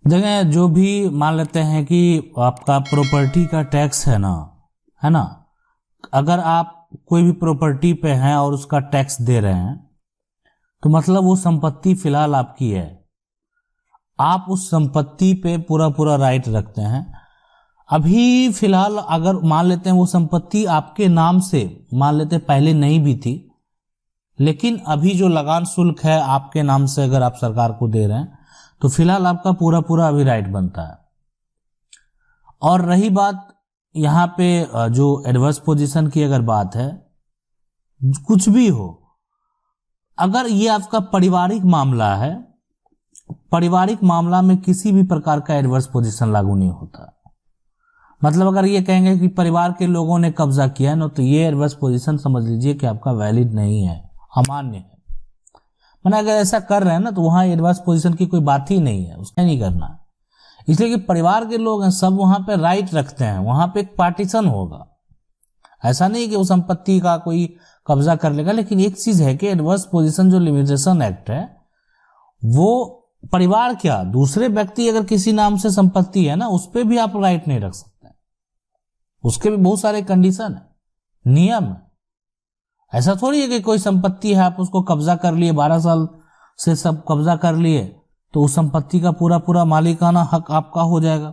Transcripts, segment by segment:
देखें, जो भी मान लेते हैं कि आपका प्रॉपर्टी का टैक्स है ना, अगर आप कोई भी प्रॉपर्टी पे हैं और उसका टैक्स दे रहे हैं तो मतलब वो संपत्ति फिलहाल आपकी है, आप उस संपत्ति पे पूरा पूरा राइट रखते हैं। अभी फिलहाल अगर मान लेते हैं वो संपत्ति आपके नाम से मान लेते हैं पहले नहीं भी थी, लेकिन अभी जो लगान शुल्क है आपके नाम से अगर आप सरकार को दे रहे हैं तो फिलहाल आपका पूरा पूरा अभी राइट बनता है। और रही बात यहाँ पे जो एडवर्स पोजीशन की अगर बात है, कुछ भी हो, अगर ये आपका पारिवारिक मामला है, पारिवारिक मामला में किसी भी प्रकार का एडवर्स पोजीशन लागू नहीं होता। मतलब अगर ये कहेंगे कि परिवार के लोगों ने कब्जा किया है ना, तो ये एडवर्स पोजीशन समझ लीजिए कि आपका वैलिड नहीं है, अमान्य है। मैंने अगर ऐसा कर रहे हैं ना तो वहां एडवर्स पोजीशन की कोई बात ही नहीं है, उसका नहीं करना है। इसलिए कि परिवार के लोग हैं, सब वहां पे राइट रखते हैं, वहां पे एक पार्टीशन होगा। ऐसा नहीं कि वो संपत्ति का कोई कब्जा कर लेगा। लेकिन एक चीज है कि एडवर्स पोजीशन जो लिमिटेशन एक्ट है, वो परिवार क्या दूसरे व्यक्ति अगर किसी नाम से संपत्ति है ना, उस पर भी आप राइट नहीं रख सकते। उसके भी बहुत सारे कंडीशन है, नियम है। ऐसा थोड़ी है कि कोई संपत्ति है आप उसको कब्जा कर लिए, 12 साल से सब कब्जा कर लिए तो उस संपत्ति का पूरा पूरा मालिकाना हक आपका हो जाएगा।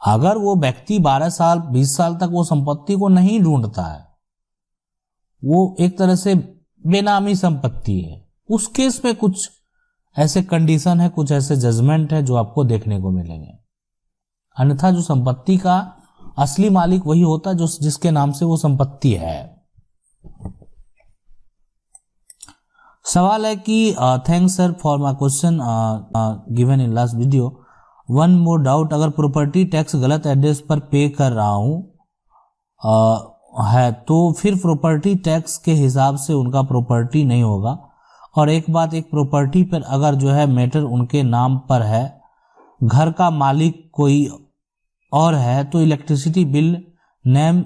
अगर वो व्यक्ति 12 साल 20 साल तक वो संपत्ति को नहीं ढूंढता है, वो एक तरह से बेनामी संपत्ति है, उस केस में कुछ ऐसे कंडीशन है, कुछ ऐसे जजमेंट है जो आपको देखने को मिलेंगे। अन्यथा जो संपत्ति का असली मालिक वही होता है जो जिसके नाम से वो संपत्ति है। सवाल है कि thanks sir for my question given in last video, one more doubt, अगर प्रॉपर्टी टैक्स गलत एड्रेस पर पे कर रहा हूं है तो फिर प्रॉपर्टी टैक्स के हिसाब से उनका प्रॉपर्टी नहीं होगा। और एक बात, एक प्रॉपर्टी पर अगर जो है मैटर उनके नाम पर है, घर का मालिक कोई और है, तो इलेक्ट्रिसिटी बिल नेम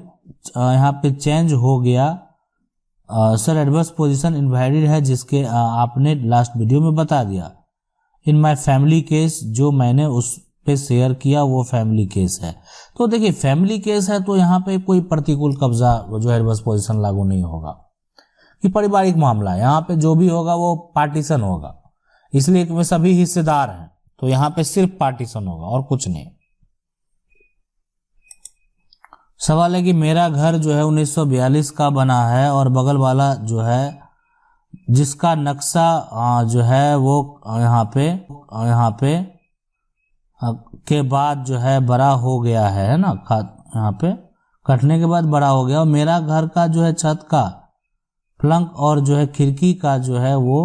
यहाँ पे चेंज हो गया। सर एडवर्स पोजीशन इनवैलिड है जिसके आपने लास्ट वीडियो में बता दिया। इन माय फैमिली केस जो मैंने उस पे शेयर किया वो फैमिली केस है। तो देखिए फैमिली केस है तो यहाँ पे कोई प्रतिकूल कब्जा जो एडवर्स पोजीशन लागू नहीं होगा, कि पारिवारिक मामला है, यहाँ पे जो भी होगा वो पार्टीशन होगा। इसलिए कि वे सभी हिस्सेदार हैं तो यहाँ पे सिर्फ पार्टीशन होगा और कुछ नहीं। सवाल है कि मेरा घर जो है 1942 का बना है और बगल वाला जो है जिसका नक्शा जो है वो यहाँ पे के बाद जो है बड़ा हो गया है ना, यहाँ पे कटने के बाद बड़ा हो गया, और मेरा घर का जो है छत का फ्लंक और जो है खिड़की का जो है वो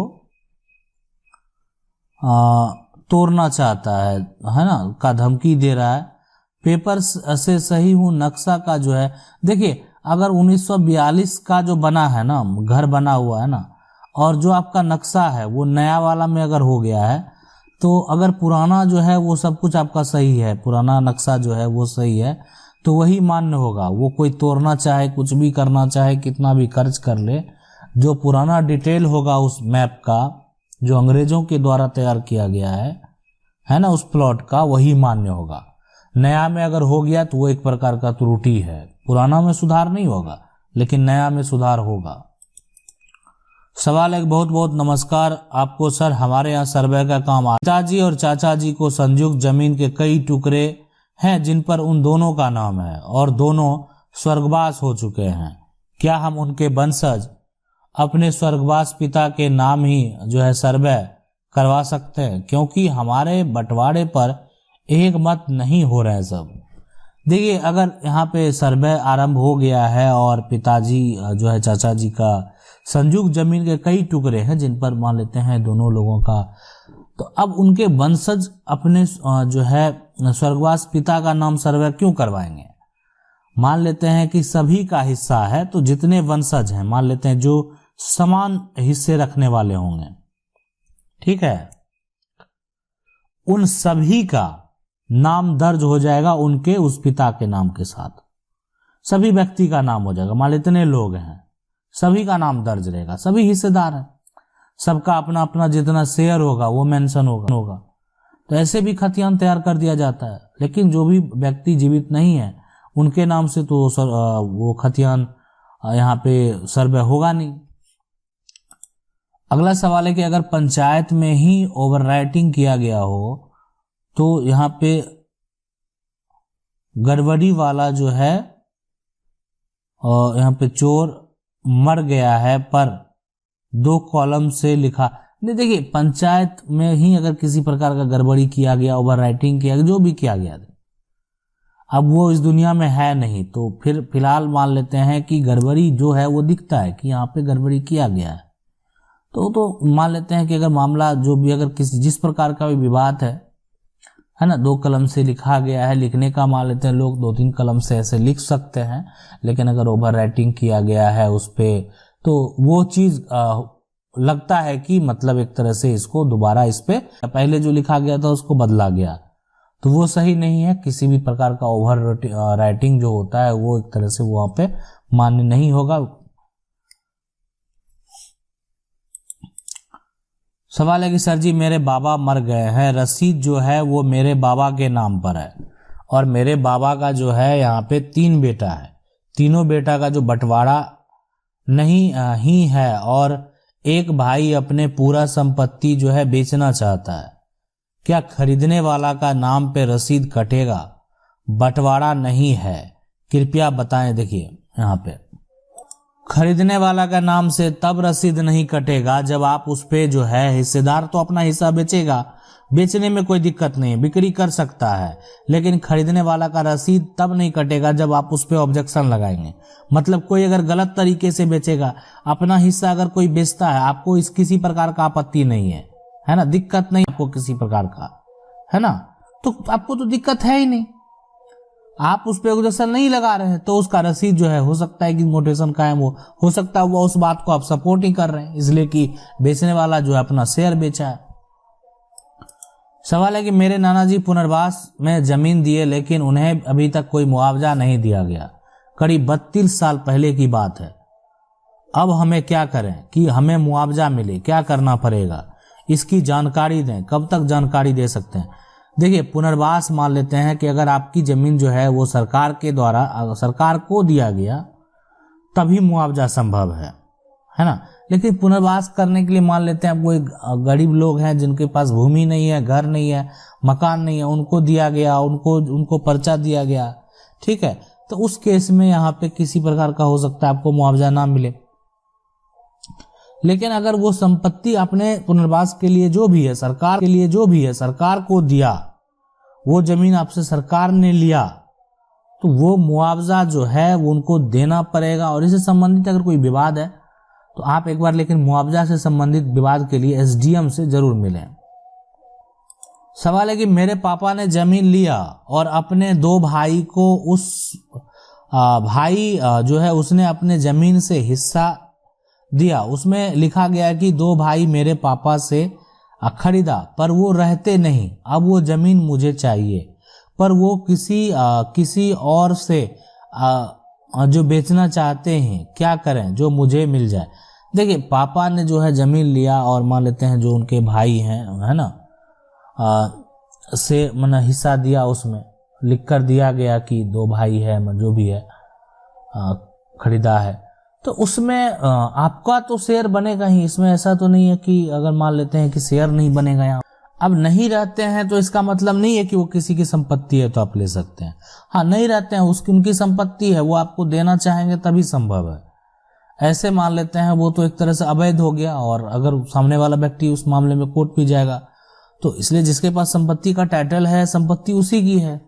तोड़ना चाहता है ना, का धमकी दे रहा है। पेपर से सही हूँ, नक्शा का जो है, देखिए अगर 1942 का जो बना है ना, घर बना हुआ है ना, और जो आपका नक्शा है वो नया वाला में अगर हो गया है, तो अगर पुराना जो है वो सब कुछ आपका सही है, पुराना नक्शा जो है वो सही है, तो वही मान्य होगा। वो कोई तोड़ना चाहे, कुछ भी करना चाहे, कितना भी खर्च कर ले, जो पुराना डिटेल होगा उस मैप का जो अंग्रेजों के द्वारा तैयार किया गया है ना, उस प्लॉट का, वही मान्य होगा। नया में अगर हो गया तो वो एक प्रकार का त्रुटि है, पुराना में सुधार नहीं होगा लेकिन नया में सुधार होगा। सवाल है, बहुत बहुत नमस्कार आपको सर, हमारे यहाँ सर्वे का काम पिताजी और चाचा जी को संयुक्त जमीन के कई टुकड़े हैं जिन पर उन दोनों का नाम है और दोनों स्वर्गवास हो चुके हैं। क्या हम उनके वंशज अपने स्वर्गवास पिता के नाम ही जो है सर्वे करवा सकते हैं? क्योंकि हमारे बंटवारे पर एक मत नहीं हो रहे हैं सब। देखिए अगर यहाँ पे सर्वे आरंभ हो गया है और पिताजी जो है चाचा जी का संयुक्त जमीन के कई टुकड़े हैं जिन पर मान लेते हैं दोनों लोगों का, तो अब उनके वंशज अपने जो है स्वर्गवास पिता का नाम सर्वे क्यों करवाएंगे? मान लेते हैं कि सभी का हिस्सा है, तो जितने वंशज हैं मान लेते हैं जो समान हिस्से रखने वाले होंगे, ठीक है, उन सभी का नाम दर्ज हो जाएगा उनके उस पिता के नाम के साथ, सभी व्यक्ति का नाम हो जाएगा। मान इतने लोग हैं, सभी का नाम दर्ज रहेगा, सभी हिस्सेदार हैं, सबका अपना अपना जितना शेयर होगा वो मेंशन होगा। तो ऐसे भी खतियान तैयार कर दिया जाता है। लेकिन जो भी व्यक्ति जीवित नहीं है उनके नाम से तो वो खतियान यहाँ पे सर्वे होगा नहीं। अगला सवाल है कि अगर पंचायत में ही ओवरराइटिंग किया गया हो तो यहाँ पे गड़बड़ी वाला जो है और यहाँ पे चोर मर गया है पर 2 कॉलम से लिखा नहीं। देखिए, पंचायत में ही अगर किसी प्रकार का गड़बड़ी किया गया, ओवरराइटिंग किया गया, जो भी किया गया, अब वो इस दुनिया में है नहीं, तो फिर फिलहाल मान लेते हैं कि गड़बड़ी जो है वो दिखता है कि यहाँ पे गड़बड़ी किया गया है, तो मान लेते हैं कि अगर मामला जो भी अगर किसी जिस प्रकार का भी विवाद है ना, 2 कलम से लिखा गया है, लिखने का मान लेते हैं लोग 2-3 कलम से ऐसे लिख सकते हैं, लेकिन अगर ओवर राइटिंग किया गया है उस पे तो वो चीज लगता है कि मतलब एक तरह से इसको दोबारा इस पे पहले जो लिखा गया था उसको बदला गया, तो वो सही नहीं है। किसी भी प्रकार का ओवर राइटिंग जो होता है वो एक तरह से वहां पे मान्य नहीं होगा। सवाल है कि सर जी मेरे बाबा मर गए हैं, रसीद जो है वो मेरे बाबा के नाम पर है और मेरे बाबा का जो है यहाँ पे 3 बेटा है, तीनों बेटा का जो बंटवारा नहीं ही है और एक भाई अपने पूरा संपत्ति जो है बेचना चाहता है, क्या खरीदने वाला का नाम पे रसीद कटेगा? बंटवारा नहीं है, कृपया बताएं। देखिए यहाँ पे खरीदने वाला का नाम से तब रसीद नहीं कटेगा जब आप उस पे जो है हिस्सेदार तो अपना हिस्सा बेचेगा, बेचने में कोई दिक्कत नहीं, बिक्री कर सकता है, लेकिन खरीदने वाला का रसीद तब नहीं कटेगा जब आप उस पे ऑब्जेक्शन लगाएंगे। मतलब कोई अगर गलत तरीके से बेचेगा, अपना हिस्सा अगर कोई बेचता है, आपको इस किसी प्रकार का आपत्ति नहीं है ना, दिक्कत नहीं आपको किसी प्रकार का, है ना, तो आपको तो दिक्कत है ही नहीं, आप उस पे ऑब्जेक्शन नहीं लगा रहे हैं, तो उसका रसीद जो है हो सकता है कि मोटेशन कायम हो सकता है वो उस बात को आप सपोर्ट ही कर रहे हैं, इसलिए कि बेचने वाला जो है अपना शेयर बेचा है। सवाल है कि मेरे नाना जी पुनर्वास में जमीन दिए लेकिन उन्हें अभी तक कोई मुआवजा नहीं दिया गया, करीब 32 साल पहले की बात है। अब हमें क्या करें कि हमें मुआवजा मिले, क्या करना पड़ेगा, इसकी जानकारी दें, कब तक जानकारी दे सकते हैं? देखिए, पुनर्वास मान लेते हैं कि अगर आपकी जमीन जो है वो सरकार के द्वारा सरकार को दिया गया तभी मुआवजा संभव है ना, लेकिन पुनर्वास करने के लिए मान लेते हैं कोई गरीब लोग हैं जिनके पास भूमि नहीं है, घर नहीं है, मकान नहीं है, उनको दिया गया, उनको पर्चा दिया गया, ठीक है, तो उस केस में यहाँ पे किसी प्रकार का हो सकता है आपको मुआवजा ना मिले। लेकिन अगर वो संपत्ति आपने पुनर्वास के लिए जो भी है, सरकार के लिए जो भी है, सरकार को दिया, वो जमीन आपसे सरकार ने लिया, तो वो मुआवजा जो है वो उनको देना पड़ेगा। और इससे संबंधित अगर कोई विवाद है तो आप एक बार लेकिन मुआवजा से संबंधित विवाद के लिए एसडीएम से जरूर मिलें। सवाल है कि मेरे पापा ने जमीन लिया और अपने 2 भाई को उस भाई जो है उसने अपने जमीन से हिस्सा दिया, उसमें लिखा गया कि 2 भाई मेरे पापा से खरीदा पर वो रहते नहीं, अब वो जमीन मुझे चाहिए, पर वो किसी और से जो बेचना चाहते हैं, क्या करें जो मुझे मिल जाए? देखिए, पापा ने जो है जमीन लिया और मान लेते हैं जो उनके भाई हैं, है ना, से मैंने हिस्सा दिया, उसमें लिख कर दिया गया कि 2 भाई है, जो भी है खरीदा है, तो उसमें आपका तो शेयर बनेगा ही, इसमें ऐसा तो नहीं है कि अगर मान लेते हैं कि शेयर नहीं बनेगा, यहाँ अब नहीं रहते हैं तो इसका मतलब नहीं है कि वो किसी की संपत्ति है तो आप ले सकते हैं। हाँ, नहीं रहते हैं, उनकी संपत्ति है, वो आपको देना चाहेंगे तभी संभव है। ऐसे मान लेते हैं वो तो एक तरह से अवैध हो गया, और अगर सामने वाला व्यक्ति उस मामले में कोर्ट भी जाएगा, तो इसलिए जिसके पास संपत्ति का टाइटल है, संपत्ति उसी की है।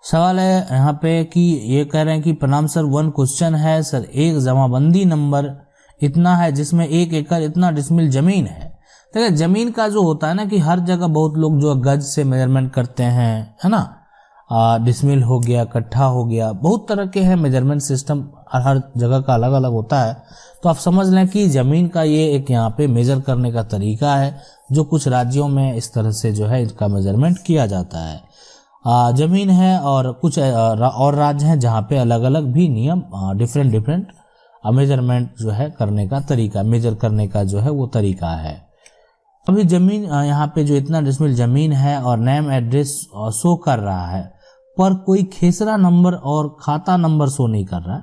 सवाल है यहाँ पे कि ये कह रहे हैं कि प्रणाम सर, 1 क्वेश्चन है सर, एक जमाबंदी नंबर इतना है जिसमें 1 एकड़ इतना डिसमिल जमीन है। देखिए, जमीन का जो होता है ना कि हर जगह बहुत लोग जो गज से मेजरमेंट करते हैं, है ना, डिसमिल हो गया, कट्ठा हो गया, बहुत तरह के हैं मेजरमेंट सिस्टम, हर जगह का अलग अलग होता है। तो आप समझ लें कि जमीन का ये एक यहाँ पे मेजर करने का तरीका है, जो कुछ राज्यों में इस तरह से जो है इसका मेजरमेंट किया जाता है। जमीन है और कुछ और राज्य हैं जहाँ पे अलग अलग भी नियम, डिफरेंट मेजरमेंट जो है करने का तरीका, मेजर करने का जो है वो तरीका है। अभी जमीन यहाँ पे जो इतना डिसमिल जमीन है और नेम एड्रेस शो कर रहा है, पर कोई खेसरा नंबर और खाता नंबर शो नहीं कर रहा है।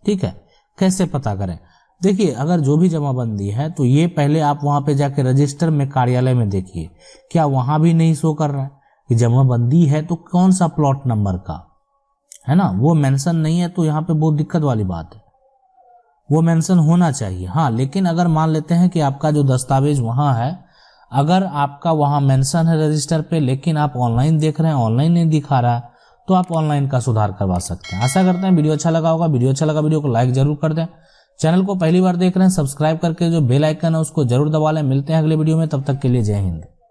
ठीक है, कैसे पता करें? देखिए, अगर जो भी जमाबंदी है तो ये पहले आप वहां पे जाके रजिस्टर में कार्यालय में देखिए, क्या वहां भी नहीं शो कर रहा है कि जमाबंदी है, तो कौन सा प्लॉट नंबर का है ना, वो मेंशन नहीं है, तो यहाँ पे बहुत दिक्कत वाली बात है। वो मेंशन होना चाहिए। हाँ, लेकिन अगर मान लेते हैं कि आपका जो दस्तावेज वहां है, अगर आपका वहां मेंशन है रजिस्टर पे, लेकिन आप ऑनलाइन देख रहे हैं, ऑनलाइन नहीं दिखा रहा है, तो आप ऑनलाइन का सुधार करवा सकते हैं। आशा करते हैं वीडियो अच्छा लगा होगा। वीडियो अच्छा लगा वीडियो को लाइक जरूर कर दें। चैनल को पहली बार देख रहे हैं, सब्सक्राइब करके जो बेल आइकन है उसको जरूर दबा लें। मिलते हैं अगले वीडियो में, तब तक के लिए जय हिंद।